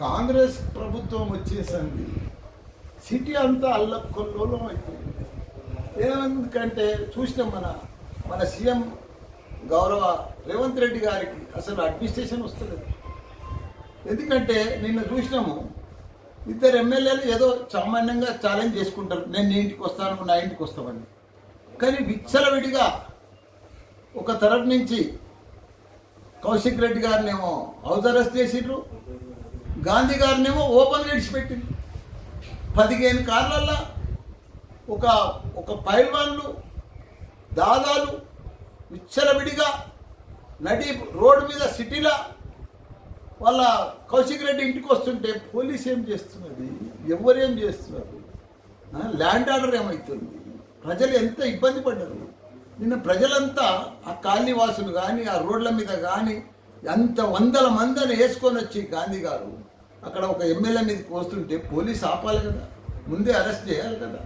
కాంగ్రెస్ ప్రభుత్వం వచ్చేసింది, సిటీ అంతా అల్లకొల్లోలం అయిపోయింది. ఎందుకంటే చూసినాం మన సీఎం గౌరవ రేవంత్ రెడ్డి గారికి అసలు అడ్మినిస్ట్రేషన్ వస్తలేదు. ఎందుకంటే నిన్న చూసినాము, ఇద్దరు ఎమ్మెల్యేలు ఏదో సామాన్యంగా ఛాలెంజ్ చేసుకుంటారు, నేను నీ ఇంటికి వస్తాను, నా ఇంటికి వస్తామని. కానీ విచ్చలవిడిగా ఒక తరఫు నుంచి కౌశిక్ రెడ్డి గారినేమో హౌస్ అరెస్ట్ చేసిండ్రు, గాంధీ గారినేమో ఓపెన్గా విడిచిపెట్టింది. 15 కార్లల్లో ఒక పైల్వాన్లు దాదాలు విచ్చలవిడిగా నడి రోడ్డు మీద సిటీలో వాళ్ళ కౌశిక్ రెడ్డి ఇంటికి వస్తుంటే పోలీసు ఏం చేస్తున్నది, ఎవరేం చేస్తున్నారు, ల్యాండ్ ఆర్డర్ ఏమవుతుంది, ప్రజలు ఎంత ఇబ్బంది పడ్డారు. నిన్న ప్రజలంతా ఆ కాలనీవాసులు కానీ ఆ రోడ్ల మీద కానీ అంత వందల మందిని వేసుకొని వచ్చి గాంధీ గారు అక్కడ ఒక ఎమ్మెల్యే మీదకి వస్తుంటే పోలీసు ఆపాలి కదా, ముందే అరెస్ట్ చేయాలి కదా.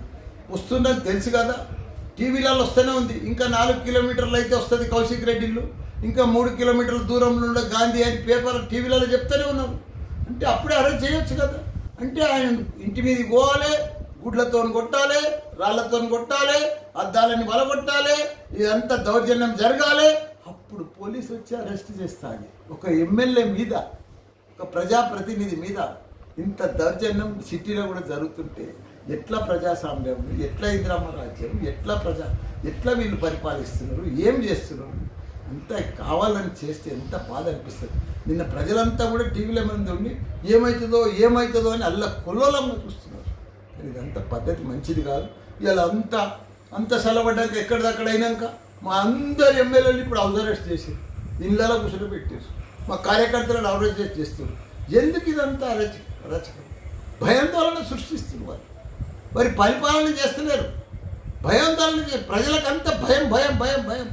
వస్తుందని తెలుసు కదా, టీవీలలో వస్తూనే ఉంది. ఇంకా 4 కిలోమీటర్లు అయితే వస్తుంది కౌశిక్ రెడ్డి ఇల్లు, ఇంకా 3 కిలోమీటర్ల దూరంలో ఉండే గాంధీ అని పేపర్ టీవీలలో చెప్తూనే ఉన్నారు. అంటే అప్పుడే అరెస్ట్ చేయొచ్చు కదా. అంటే ఆయన ఇంటి మీదకి పోవాలి, గుడ్లతో కొట్టాలి, రాళ్లతో కొట్టాలి, అద్దాలని బలగొట్టాలి, ఇదంతా దౌర్జన్యం జరగాలి. అప్పుడు పోలీసు వచ్చి అరెస్ట్ చేస్తాడు. ఒక ఎమ్మెల్యే మీద, ఒక ప్రజాప్రతినిధి మీద ఇంత దౌర్జన్యం సిటీలో కూడా జరుగుతుంటే ఎట్లా ప్రజాస్వామ్యం, ఎట్లా ఇందిరమ్మ రాజ్యం, ఎట్లా వీళ్ళు పరిపాలిస్తున్నారు, ఏం చేస్తున్నారు, అంతా కావాలని చేస్తే ఎంత బాధ అనిపిస్తుంది. నిన్న ప్రజలంతా కూడా టీవీల మీద ఉండి ఏమవుతుందో అని అల్ల కొల్లోలంగా చూస్తున్నారు. ఇదంతా పద్ధతి మంచిది కాదు. ఇలా అంత సెలబడ్డాక ఎక్కడిదక్కడ అయినాక మా అందరు ఎమ్మెల్యేలు ఇప్పుడు హౌస్ అరెస్ట్ చేసి ఇళ్ళలో కూర్చొని పెట్టేసి మా కార్యకర్తలను అరెస్ట్ చేస్తున్నారు. ఎందుకు ఇదంతా అరచకం, భయాందోళన సృష్టిస్తున్నారు. మరి పరిపాలన చేస్తున్నారు, భయాందోళన ప్రజలకంతా భయం.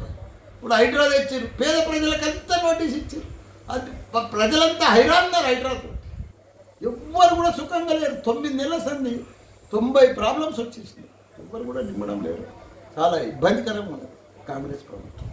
ఇప్పుడు హైడ్రా తెచ్చారు, పేద ప్రజలకంతా నోటీస్ ఇచ్చారు. అది ప్రజలంతా హైరాన్నారు హైడ్రాతో. ఎవ్వరు కూడా సుఖంగా లేరు. 9 నెలల సంది 90 ప్రాబ్లమ్స్ వచ్చేసినాయి. ఎవ్వరు కూడా నిమ్మడం లేరు. చాలా ఇబ్బందికరంగా ఉన్నది కాంగ్రెస్ ప్రభుత్వం.